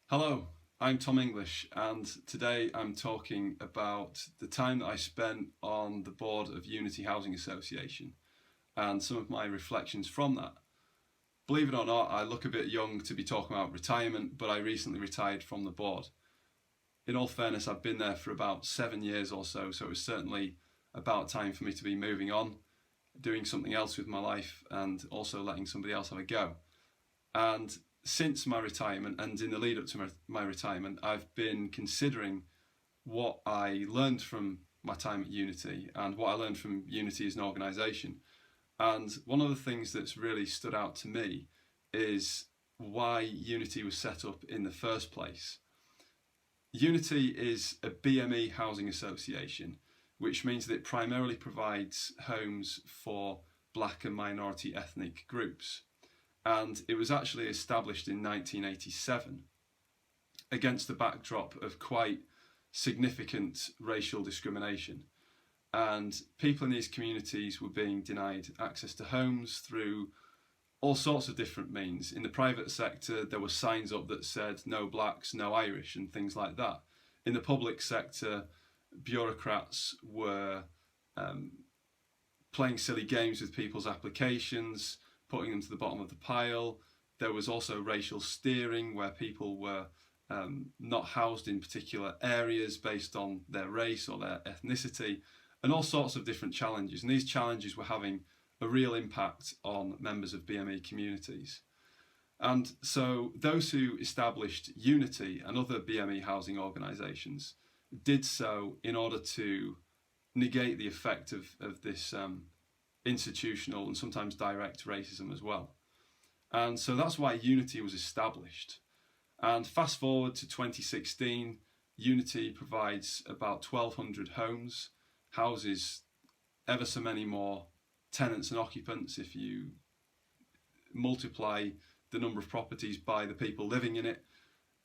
Hello, I'm Tom English, and today I'm talking about the time that I spent on the board of Unity Housing Association and some of my reflections from that. Believe it or not, I look a bit young to be talking about retirement, but I recently retired from the board. In all fairness, I've been there for about 7 years or so it was certainly about time for me to be moving on, doing something else with my life, and also letting somebody else have a go. And since my retirement and in the lead up to my retirement, I've been considering what I learned from my time at Unity and what I learned from Unity as an organisation. And one of the things that's really stood out to me is why Unity was set up in the first place. Unity is a BME housing association, which means that it primarily provides homes for black and minority ethnic groups. And it was actually established in 1987 against the backdrop of quite significant racial discrimination. And people in these communities were being denied access to homes through all sorts of different means. In the private sector, there were signs up that said no blacks, no Irish, and things like that. In the public sector, bureaucrats were playing silly games with people's applications, putting them to the bottom of the pile. There was also racial steering where people were not housed in particular areas based on their race or their ethnicity, and all sorts of different challenges. And these challenges were having a real impact on members of BME communities. And so those who established Unity and other BME housing organisations did so in order to negate the effect of this institutional and sometimes direct racism as well. And so that's why Unity was established. And fast forward to 2016, Unity provides about 1,200 homes, houses ever so many more tenants and occupants if you multiply the number of properties by the people living in it.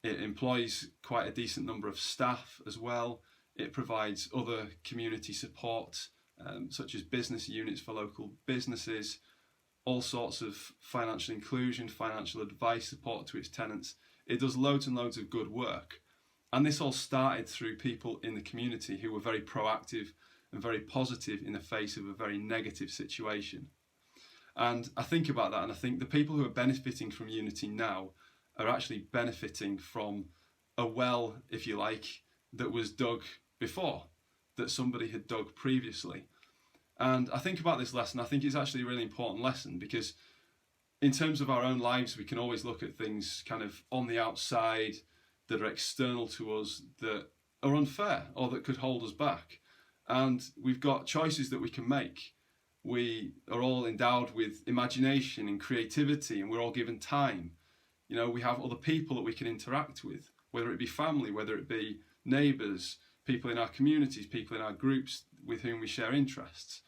It employs quite a decent number of staff as well. It provides other community support, such as business units for local businesses, all sorts of financial inclusion, financial advice, support to its tenants. It does loads and loads of good work. And this all started through people in the community who were very proactive and very positive in the face of a very negative situation. And I think about that, and I think the people who are benefiting from Unity now are actually benefiting from a well, if you like, that was dug before, that somebody had dug previously. And I think about this lesson, I think it's actually a really important lesson, because in terms of our own lives, we can always look at things kind of on the outside that are external to us, that are unfair or that could hold us back. And we've got choices that we can make. We are all endowed with imagination and creativity, and we're all given time. You know, we have other people that we can interact with, whether it be family, whether it be neighbours, people in our communities, people in our groups with whom we share interests.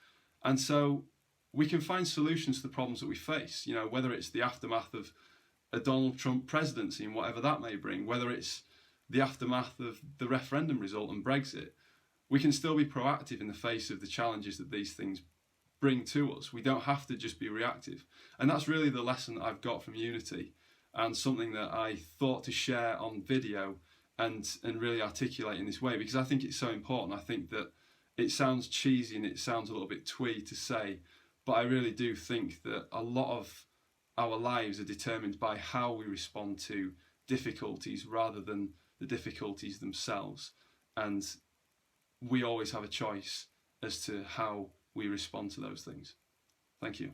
And so we can find solutions to the problems that we face, you know, whether it's the aftermath of a Donald Trump presidency and whatever that may bring, whether it's the aftermath of the referendum result and Brexit. We can still be proactive in the face of the challenges that these things bring to us. We don't have to just be reactive. And that's really the lesson that I've got from Unity, and something that I thought to share on video and really articulate in this way, because I think it's so important. I think that it sounds cheesy and it sounds a little bit twee to say, but I really do think that a lot of our lives are determined by how we respond to difficulties rather than the difficulties themselves. And we always have a choice as to how we respond to those things. Thank you.